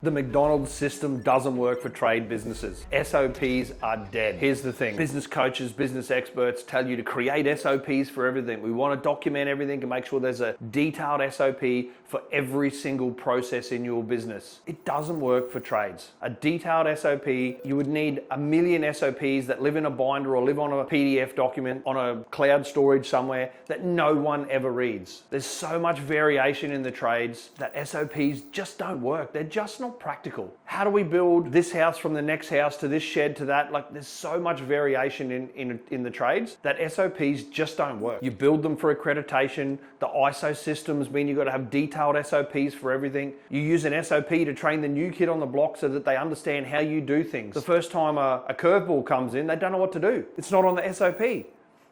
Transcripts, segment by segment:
The McDonald system doesn't work for trade businesses. SOPs are dead. Here's the thing. Business coaches, business experts tell you to create SOPs for everything. We want to document everything and make sure there's a detailed SOP for every single process in your business. It doesn't work for trades. A detailed SOP, you would need a million SOPs that live in a binder or live on a PDF document on a cloud storage somewhere that no one ever reads. There's so much variation in the trades that SOPs just don't work. They're just not practical. How do we build this house from the next house to this shed to that? Like, there's so much variation in the trades that SOPs just don't work. You build them for accreditation. The ISO systems mean you've got to have detailed SOPs for everything. You use an SOP to train the new kid on the block so that they understand how you do things. The first time a curveball comes in, they don't know what to do. It's not on the SOP.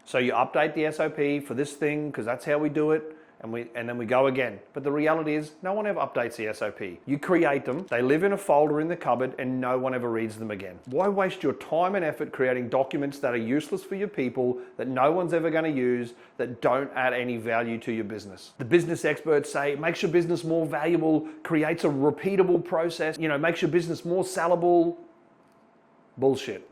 So you update the SOP for this thing because that's how we do it. And then we go again. But the reality is no one ever updates the SOP. You create them, they live in a folder in the cupboard, and no one ever reads them again. Why waste your time and effort creating documents that are useless for your people, that no one's ever going to use, that don't add any value to your business? The business experts say it makes your business more valuable, creates a repeatable process, makes your business more sellable. Bullshit.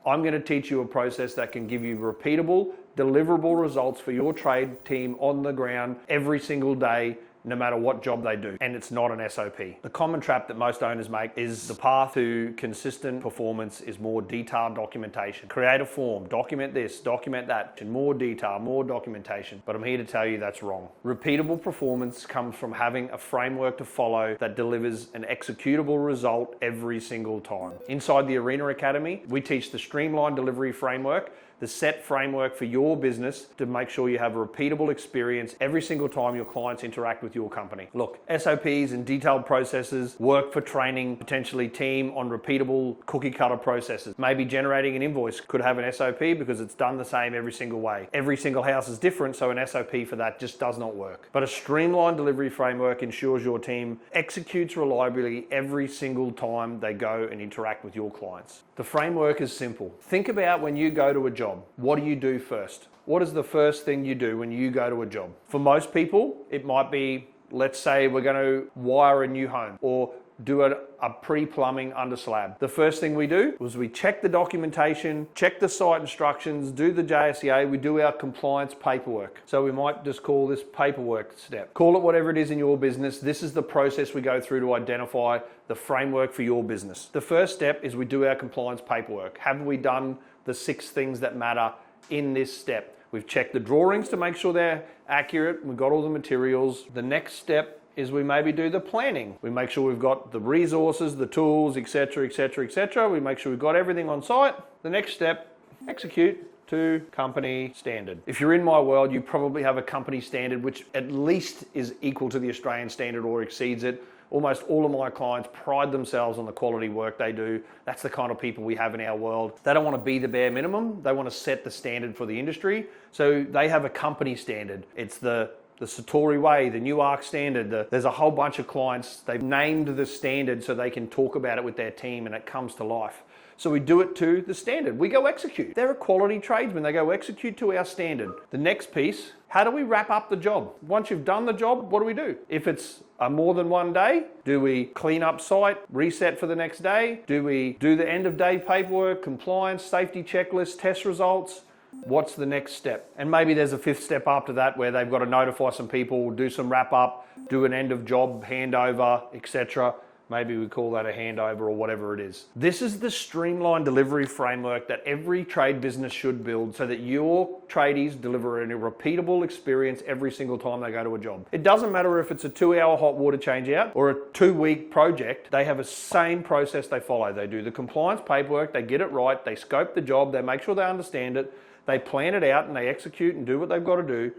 I'm going to teach you a process that can give you repeatable, deliverable results for your trade team on the ground every single day, no matter what job they do. And it's not an SOP. The common trap that most owners make is the path to consistent performance is more detailed documentation. Create a form, document this, document that, and more detail, more documentation. But I'm here to tell you that's wrong. Repeatable performance comes from having a framework to follow that delivers an executable result every single time. Inside the Arena Academy, we teach the Streamlined Delivery Framework, the set framework for your business to make sure you have a repeatable experience every single time your clients interact with your company. Look, SOPs and detailed processes work for training potentially team on repeatable cookie cutter processes. Maybe generating an invoice could have an SOP because it's done the same every single way. Every single house is different, so an SOP for that just does not work. But a streamlined delivery framework ensures your team executes reliably every single time they go and interact with your clients. The framework is simple. Think about when you go to a job. What do you do first? What is the first thing you do when you go to a job? For most people, it might be, let's say we're going to wire a new home or do a pre-plumbing under slab. The first thing we do was we check the documentation, check the site instructions, do the JSCA, we do our compliance paperwork. So we might just call this paperwork step. Call it whatever it is in your business. This is the process we go through to identify the framework for your business. The first step is we do our compliance paperwork. Have we done the 6 things that matter in this step? We've checked the drawings to make sure they're accurate. We've got all the materials. The next step is we maybe do the planning. We make sure we've got the resources, the tools, etc., etc., etc. We make sure we've got everything on site. The next step, execute to company standard. If you're in my world, you probably have a company standard which at least is equal to the Australian standard or exceeds it. Almost all of my clients pride themselves on the quality work they do. That's the kind of people we have in our world. They don't want to be the bare minimum. They want to set the standard for the industry. So they have a company standard. It's the Satori way, the New Arc standard. There's a whole bunch of clients. They've named the standard so they can talk about it with their team and it comes to life. So we do it to the standard. We go execute. They're a quality tradesman. They go execute to our standard. The next piece, how do we wrap up the job? Once you've done the job, what do we do? If it's more than one day, do we clean up site, reset for the next day? Do we do the end of day paperwork, compliance, safety checklist, test results? What's the next step? And maybe there's a 5th step after that where they've got to notify some people, do some wrap up, do an end of job handover, etc. Maybe we call that a handover or whatever it is. This is the streamlined delivery framework that every trade business should build so that your tradies deliver a repeatable experience every single time they go to a job. It doesn't matter if it's a 2-hour hot water change out or a 2-week project, they have a same process they follow. They do the compliance paperwork, they get it right, they scope the job, they make sure they understand it, they plan it out and they execute and do what they've got to do.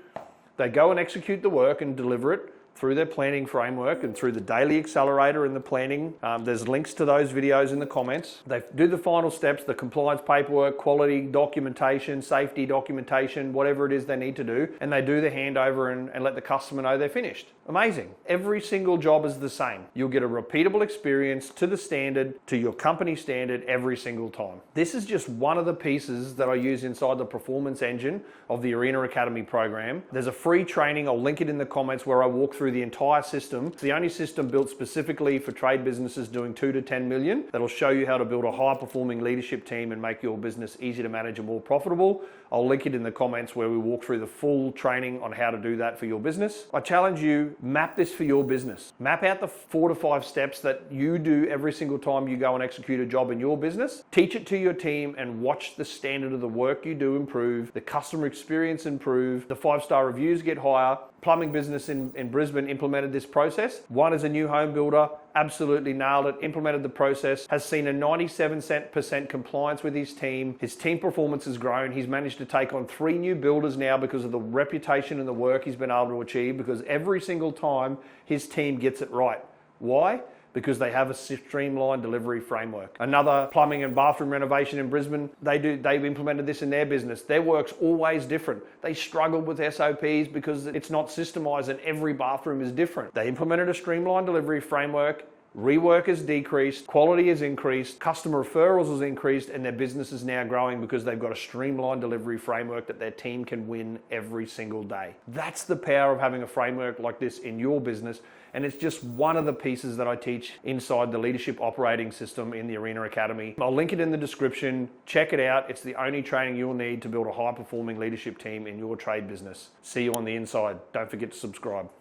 They go and execute the work and deliver it through their planning framework and through the daily accelerator and the planning. There's links to those videos in the comments. They do the final steps, the compliance paperwork, quality documentation, safety documentation, whatever it is they need to do, and they do the handover and let the customer know they're finished. Amazing. Every single job is the same. You'll get a repeatable experience to the standard, to your company standard every single time. This is just one of the pieces that I use inside the performance engine of the Arena Academy program. There's a free training, I'll link it in the comments, where I walk through through the entire system. It's the only system built specifically for trade businesses doing 2 to 10 million that'll show you how to build a high-performing leadership team and make your business easy to manage and more profitable. I'll link it in the comments where we walk through the full training on how to do that for your business. I challenge you, map this for your business. Map out the 4 to 5 steps that you do every single time you go and execute a job in your business. Teach it to your team and watch the standard of the work you do improve, the customer experience improve, the 5-star reviews get higher. Plumbing business in Brisbane implemented this process. One is a new home builder, absolutely nailed it, implemented the process, has seen a 97% compliance with his team. His team performance has grown. He's managed to take on 3 new builders now because of the reputation and the work he's been able to achieve, because every single time his team gets it right. Why? Because they have a streamlined delivery framework. Another plumbing and bathroom renovation in Brisbane, they've implemented this in their business. Their work's always different. They struggled with SOPs because it's not systemized and every bathroom is different. They implemented a streamlined delivery framework. Rework has decreased, quality has increased, customer referrals has increased, and their business is now growing because they've got a streamlined delivery framework that their team can win every single day. That's the power of having a framework like this in your business, and it's just one of the pieces that I teach inside the leadership operating system in the Arena Academy. I'll link it in the description. Check it out. It's the only training you'll need to build a high-performing leadership team in your trade business. See you on the inside. Don't forget to subscribe.